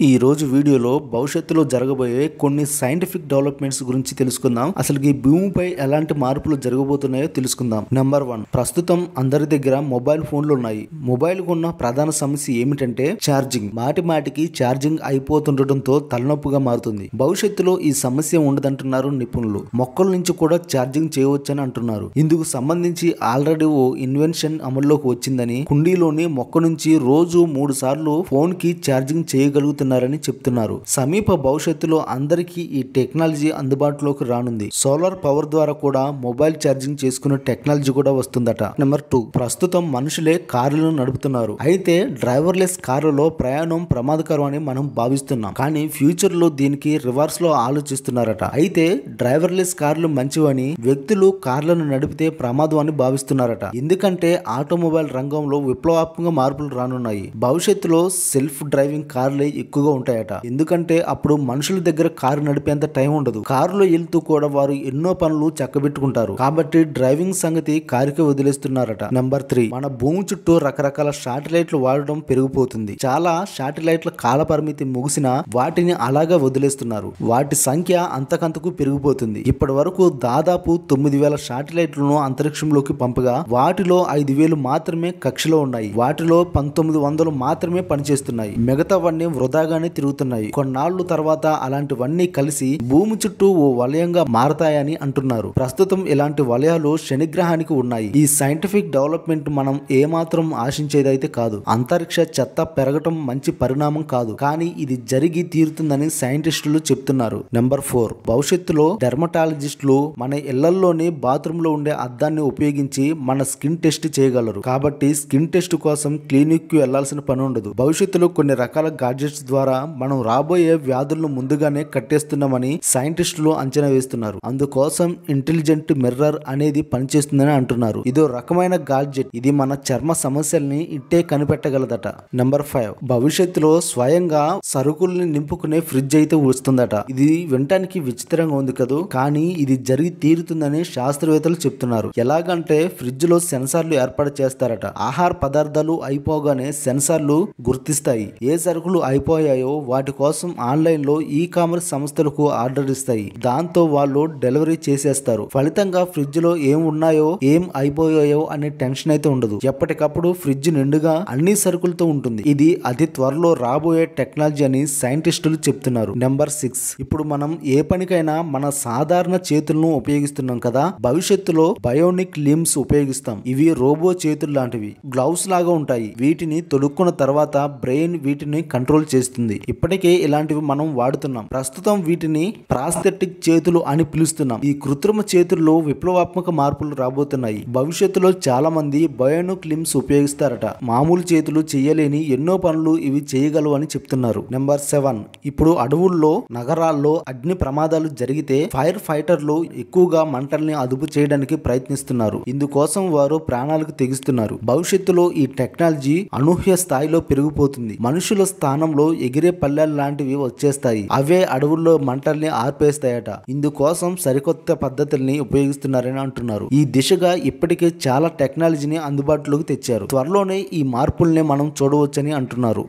ఈ రోజు వీడియోలో భవిష్యత్తులో జరగబోయే కొన్ని సైంటిఫిక్ డెవలప్మెంట్స్ గురించి తెలుసుకుందాం. అసలు ఈ భూమిపై ఎలాంటి మార్పులు జరగబోతున్నాయో తెలుసుకుందాం. నెంబర్ 1, ప్రస్తుతం అందరి దగ్గర మొబైల్ ఫోన్లు ఉన్నాయి. మొబైల్ ఉన్న ప్రధాన సమస్య ఏమిటంటే ఛార్జింగ్. మాటికి ఛార్జింగ్ అయిపోతుండటంతో తలనొప్పిగా మారుతుంది. భవిష్యత్తులో ఈ సమస్య ఉండదంటున్నారు నిపుణులు. మొక్కల నుంచి కూడా ఛార్జింగ్ చేయవచ్చని అంటున్నారు. ఇందుకు సంబంధించి ఆల్రెడీ ఓ ఇన్వెన్షన్ అమల్లోకి వచ్చిందని, కుండీలోని మొక్క నుంచి రోజు 3 సార్లు ఫోన్ కి ఛార్జింగ్ చేయగలుగుతున్నారు చెప్తున్నారు. సమీప భవిష్యత్తులో అందరికీ ఈ టెక్నాలజీ అందుబాటులోకి రానుంది. సోలార్ పవర్ ద్వారా కూడా మొబైల్ ఛార్జింగ్ చేసుకునే టెక్నాలజీ కూడా వస్తుందట. నెంబర్ 2, ప్రస్తుతం మనుషులే కార్లను నడుపుతున్నారు. అయితే డ్రైవర్లెస్ కార్లలో ప్రయాణం ప్రమాదకరం అని మనం భావిస్తున్నాం. కానీ ఫ్యూచర్ లో దీనికి రివర్స్ లో ఆలోచిస్తున్నారట. అయితే డ్రైవర్లెస్ కార్లు మంచివని, వ్యక్తులు కార్లను నడిపితే ప్రమాదం అని భావిస్తున్నారట. ఎందుకంటే ఆటోమొబైల్ రంగంలో విప్లవాత్మక మార్పులు రానున్నాయి. భవిష్యత్తులో సెల్ఫ్ డ్రైవింగ్ కార్లే ఎక్కువగా ఉంటాయట. ఎందుకంటే అప్పుడు మనుషుల దగ్గర కారు నడిపేంత టైం ఉండదు. కారులో వెళ్తూ కూడా వారు ఎన్నో పనులు చక్కబెట్టుకుంటారు. కాబట్టి డ్రైవింగ్ సంగతి కారుకే వదిలేస్తున్నారట. నెంబర్ 3, మన భూమి చుట్టూ రకరకాల శాటిలైట్లు వాడడం పెరిగిపోతుంది. చాలా శాటిలైట్ల కాల పరిమితి ముగిసినా వాటిని అలాగే వదిలేస్తున్నారు. వాటి సంఖ్య అంతకంతకు పెరిగిపోతుంది. ఇప్పటి వరకు దాదాపు 9,000 శాటిలైట్లను అంతరిక్షంలోకి పంపగా వాటిలో 5,000 మాత్రమే కక్షలో ఉన్నాయి. వాటిలో 1,900 మాత్రమే పనిచేస్తున్నాయి. మిగతావన్నీ వృధాగానే తిరుగుతున్నాయి. కొన్నాళ్ల తర్వాత అలాంటివన్నీ కలిసి భూమి చుట్టూ ఓ వలయంగా మారతాయని అంటున్నారు. ప్రస్తుతం ఇలాంటి వలయాలు శనిగ్రహానికి ఉన్నాయి. ఈ సైంటిఫిక్ డెవలప్మెంట్ మనం ఏమాత్రం ఆశించేదైతే కాదు. అంతరిక్ష చెత్త పెరగటం మంచి పరిణామం కాదు, కానీ ఇది జరిగి తీరుతుందని సైంటిస్టులు చెప్తున్నారు. నెంబర్ 4, భవిష్యత్తులో డెర్మటాలజిస్టులు మన ఇళ్లలోని బాత్రూమ్ లో ఉండే అద్దాన్ని ఉపయోగించి మన స్కిన్ టెస్ట్ చేయగలరు. కాబట్టి స్కిన్ టెస్ట్ కోసం క్లినిక్ కు వెళ్లాల్సిన పని ఉండదు. భవిష్యత్తులో కొన్ని రకాల గాడ్జెట్స్ ద్వారా మనం రాబోయే వ్యాధులను ముందుగానే కట్టేస్తున్నామని సైంటిస్టులు అంచనా వేస్తున్నారు. అందుకోసం ఇంటెలిజెంట్ మిర్రర్ అనేది పనిచేస్తుందని అంటున్నారు. ఇదో రకమైన గాడ్జెట్. ఇది మన చర్మ సమస్యల్ని ఇట్టే కనిపెట్టగలదట. నెంబర్ 5, భవిష్యత్తులో స్వయంగా సరుకుల్ని నింపుకునే ఫ్రిడ్జ్ అయితే వస్తుందట. ఇది వినటానికి విచిత్రంగా ఉంది కదా, కానీ ఇది జరిగి తీరుతుందని శాస్త్రవేత్తలు చెప్తున్నారు. ఎలాగంటే ఫ్రిడ్జ్ లో సెన్సార్లు ఏర్పాటు చేస్తారట. ఆహార పదార్థాలు అయిపోగానే సెన్సార్లు గుర్తిస్తాయి. ఏ సరుకులు అయిపోయాయో వాటి కోసం ఆన్లైన్ లో ఈ-కామర్స్ సంస్థలకు ఆర్డర్ ఇస్తాయి. దాంతో వాళ్ళు డెలివరీ చేసేస్తారు. ఫలితంగా ఫ్రిడ్జ్ లో ఏం ఉన్నాయో ఏం అయిపోయాయో అనే టెన్షన్ అయితే ఉండదు. ఎప్పటికప్పుడు ఫ్రిడ్జ్ నిండుగా అన్ని సరుకులతో ఉంటుంది. ఇది అతి త్వరలో రాబోయే టెక్నాలజీ అని సైంటిస్టులు చెప్తున్నారు. నెంబర్ 6, ఇప్పుడు మనం ఏ పనికైనా మన సాధారణ చేతులను ఉపయోగిస్తున్నాం కదా, భవిష్యత్తులో బయోనిక్ లిమ్స్ ఉపయోగిస్తాం. ఇవి రోబో చేతులు లాంటివి. గ్లౌస్ లాగా ఉంటాయి. వీటిని తొడుక్కున్న తర్వాత బ్రెయిన్ వీటిని కంట్రోల్ చేస్తుంది. ఇప్పటికే ఇలాంటివి మనం వాడుతున్నాం. ప్రస్తుతం వీటిని ప్రాస్థెటిక్ చేతులు అని పిలుస్తున్నాం. ఈ కృత్రిమ చేతుల్లో విప్లవాత్మక మార్పులు రాబోతున్నాయి. భవిష్యత్తులో చాలా మంది బయోనిక్ లిమ్స్ ఉపయోగిస్తారట. మామూలు చేతులు చేయలేని ఎన్నో పనులు ఇవి చేయగలవు అని చెప్తున్నారు. నెంబర్ 7, ఇప్పుడు అడవుల్లో, నగరాల్లో అగ్ని ప్రమాదాలు జరిగితే ఫైర్ ఫైటర్లు ఎక్కువగా మంటల్ని అదుపు చేయడానికి ప్రయత్నిస్తున్నారు. ఇందుకోసం వారు ప్రాణాలకు తెగిస్తున్నారు. భవిష్యత్తులో ఈ టెక్నాలజీ అనూహ్య స్థాయిలో పెరిగిపోతుంది. మనుషుల స్థానంలో ఎగిరే పల్లెలు లాంటివి వచ్చేస్తాయి. అవే అడవుల్లో మంటల్ని ఆర్పేస్తాయట. ఇందుకోసం సరికొత్త పద్ధతుల్ని ఉపయోగిస్తున్నారని అంటున్నారు. ఈ దిశగా ఇప్పటికే చాలా టెక్నాలజీని అందుబాటులోకి తెచ్చారు. త్వరలోనే ఈ మార్పుల్ని మనం చూడవచ్చని అంటున్నారు.